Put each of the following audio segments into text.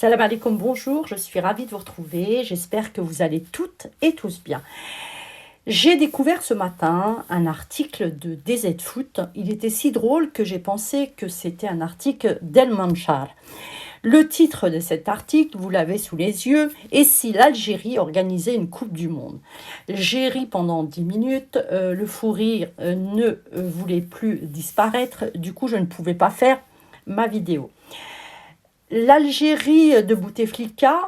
Salam alaikum, bonjour, je suis ravie de vous retrouver, j'espère que vous allez toutes et tous bien. J'ai découvert ce matin un article de DZ Foot, il était si drôle que j'ai pensé que c'était un article d'El Manchar. Le titre de cet article, vous l'avez sous les yeux, « Et si l'Algérie organisait une Coupe du Monde ?» J'ai ri pendant 10 minutes, le fou rire ne voulait plus disparaître, du coup je ne pouvais pas faire ma vidéo. L'Algérie de Bouteflika,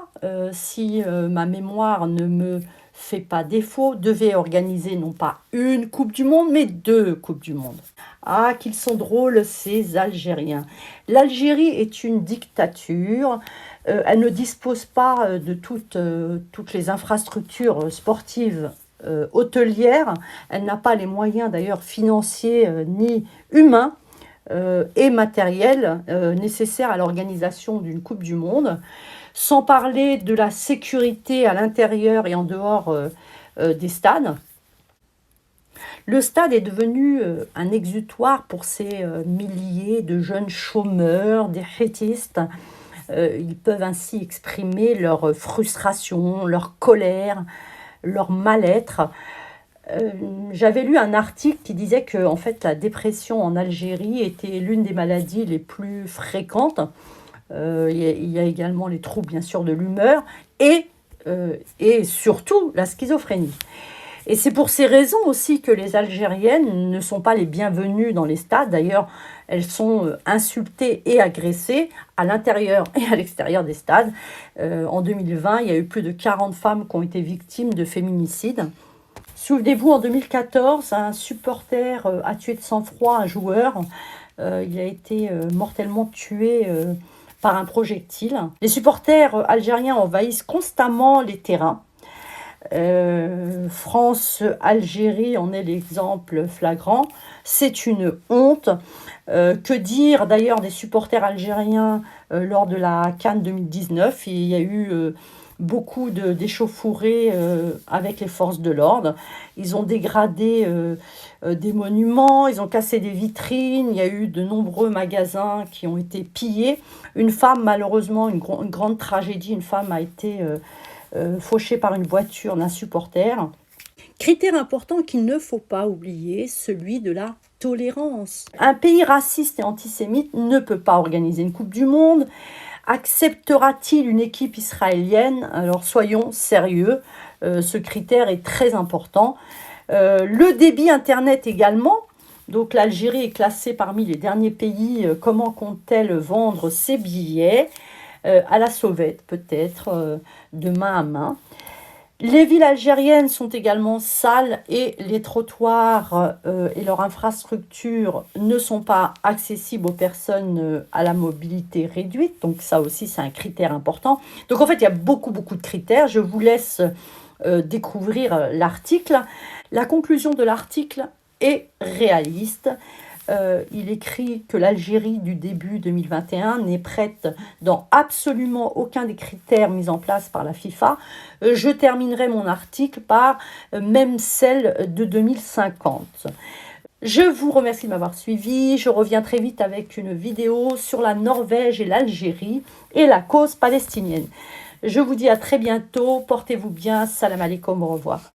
si ma mémoire ne me fait pas défaut, devait organiser non pas une Coupe du Monde, mais 2 Coupes du Monde. Ah, qu'ils sont drôles ces Algériens. L'Algérie est une dictature, elle ne dispose pas de toutes les infrastructures sportives hôtelières, elle n'a pas les moyens d'ailleurs financiers ni humains, et matériel nécessaire à l'organisation d'une Coupe du Monde, sans parler de la sécurité à l'intérieur et en dehors des stades. Le stade est devenu un exutoire pour ces milliers de jeunes chômeurs, des hétistes. Ils peuvent ainsi exprimer leur frustration, leur colère, leur mal-être. J'avais lu un article qui disait que en fait, la dépression en Algérie était l'une des maladies les plus fréquentes. Il y a également les troubles, bien sûr, de l'humeur et surtout la schizophrénie. Et c'est pour ces raisons aussi que les Algériennes ne sont pas les bienvenues dans les stades. D'ailleurs, elles sont insultées et agressées à l'intérieur et à l'extérieur des stades. En 2020, il y a eu plus de 40 femmes qui ont été victimes de féminicide. Souvenez-vous, en 2014, un supporter a tué de sang-froid un joueur. Il a été mortellement tué par un projectile. Les supporters algériens envahissent constamment les terrains. France-Algérie en est l'exemple flagrant. C'est une honte. Que dire d'ailleurs des supporters algériens lors de la CAN 2019 ? Il y a eu beaucoup d'échauffourées avec les forces de l'ordre. Ils ont dégradé des monuments, ils ont cassé des vitrines, il y a eu de nombreux magasins qui ont été pillés. Une femme, malheureusement, une grande tragédie, une femme a été fauchée par une voiture d'un supporter. Critère important qu'il ne faut pas oublier, celui de la tolérance. Un pays raciste et antisémite ne peut pas organiser une Coupe du Monde. Acceptera-t-il une équipe israélienne? Alors soyons sérieux, ce critère est très important. Le débit Internet également. Donc l'Algérie est classée parmi les derniers pays. Comment compte-t-elle vendre ses billets? À la sauvette peut-être, de main à main. Les villes algériennes sont également sales et les trottoirs et leurs infrastructures ne sont pas accessibles aux personnes à la mobilité réduite. Donc ça aussi, c'est un critère important. Donc en fait, il y a beaucoup de critères. Je vous laisse découvrir l'article. La conclusion de l'article est réaliste. Il écrit que l'Algérie du début 2021 n'est prête dans absolument aucun des critères mis en place par la FIFA. Je terminerai mon article par même celle de 2050. Je vous remercie de m'avoir suivi. Je reviens très vite avec une vidéo sur la Norvège et l'Algérie et la cause palestinienne. Je vous dis à très bientôt. Portez-vous bien. Salam alaikum. Au revoir.